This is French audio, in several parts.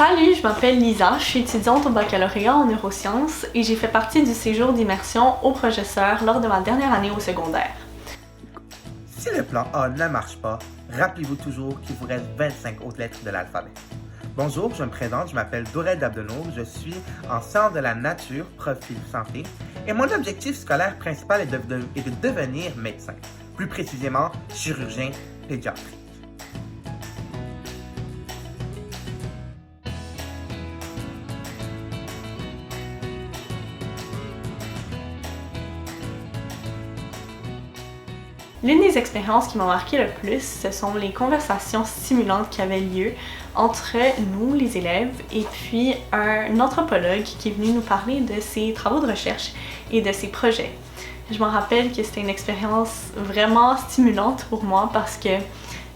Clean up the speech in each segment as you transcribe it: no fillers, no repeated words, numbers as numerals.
Salut, je m'appelle Lisa, je suis étudiante au baccalauréat en neurosciences et j'ai fait partie du séjour d'immersion au Progeseur lors de ma dernière année au secondaire. Si le plan A ne marche pas, rappelez-vous toujours qu'il vous reste 25 autres lettres de l'alphabet. Bonjour, je me présente, je m'appelle Dorel Abdenour, je suis en sciences de la nature, profil santé, et mon objectif scolaire principal est de devenir médecin, plus précisément chirurgien pédiatrique. L'une des expériences qui m'a marqué le plus, ce sont les conversations stimulantes qui avaient lieu entre nous, les élèves, et puis un anthropologue qui est venu nous parler de ses travaux de recherche et de ses projets. Je me rappelle que c'était une expérience vraiment stimulante pour moi parce que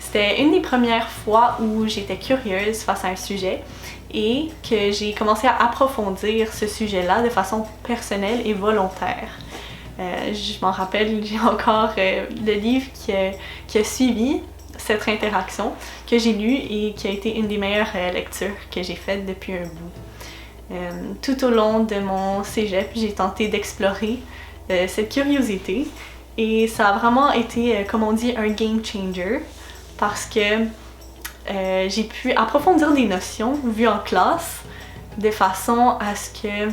c'était une des premières fois où j'étais curieuse face à un sujet et que j'ai commencé à approfondir ce sujet-là de façon personnelle et volontaire. Je m'en rappelle, j'ai encore le livre qui a suivi cette interaction que j'ai lu et qui a été une des meilleures lectures que j'ai faites depuis un bout. Tout au long de mon cégep, j'ai tenté d'explorer cette curiosité et ça a vraiment été, comme on dit, un game changer parce que j'ai pu approfondir des notions vues en classe de façon à ce que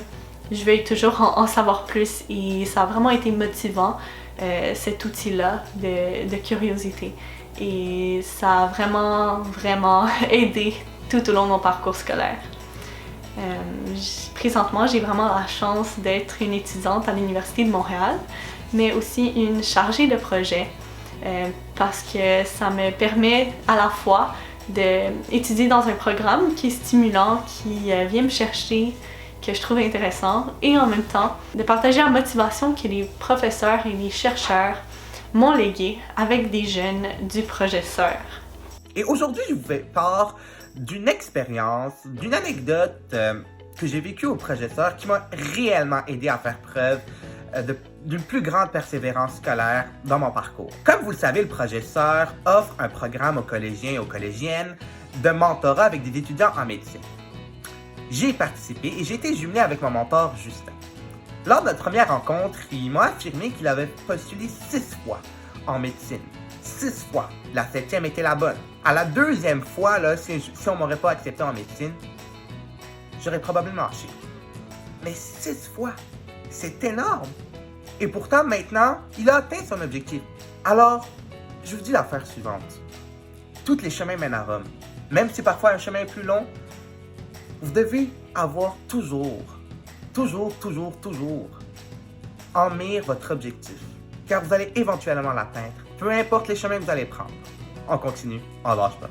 je veuille toujours en savoir plus et ça a vraiment été motivant, cet outil-là de curiosité. Et ça a vraiment aidé tout au long de mon parcours scolaire. Présentement, j'ai vraiment la chance d'être une étudiante à l'Université de Montréal, mais aussi une chargée de projet parce que ça me permet à la fois d'étudier dans un programme qui est stimulant, qui vient me chercher, que je trouve intéressant, et en même temps de partager la motivation que les professeurs et les chercheurs m'ont léguée avec des jeunes du Progeseur. Et aujourd'hui, je vous fais part d'une expérience, d'une anecdote que j'ai vécue au Progeseur qui m'a réellement aidé à faire preuve d'une plus grande persévérance scolaire dans mon parcours. Comme vous le savez, le Progeseur offre un programme aux collégiens et aux collégiennes de mentorat avec des étudiants en médecine. J'y ai participé et j'ai été jumelé avec mon mentor Justin. Lors de notre première rencontre, il m'a affirmé qu'il avait postulé 6 fois en médecine. 6 fois. La 7e était la bonne. À la 2e fois, là, si on m'aurait pas accepté en médecine, j'aurais probablement lâché. Mais 6 fois, c'est énorme. Et pourtant, maintenant, il a atteint son objectif. Alors, je vous dis l'affaire suivante. Tous les chemins mènent à Rome. Même si parfois un chemin est plus long, vous devez avoir toujours en mire votre objectif, car vous allez éventuellement l'atteindre, peu importe les chemins que vous allez prendre. On continue, on lâche pas.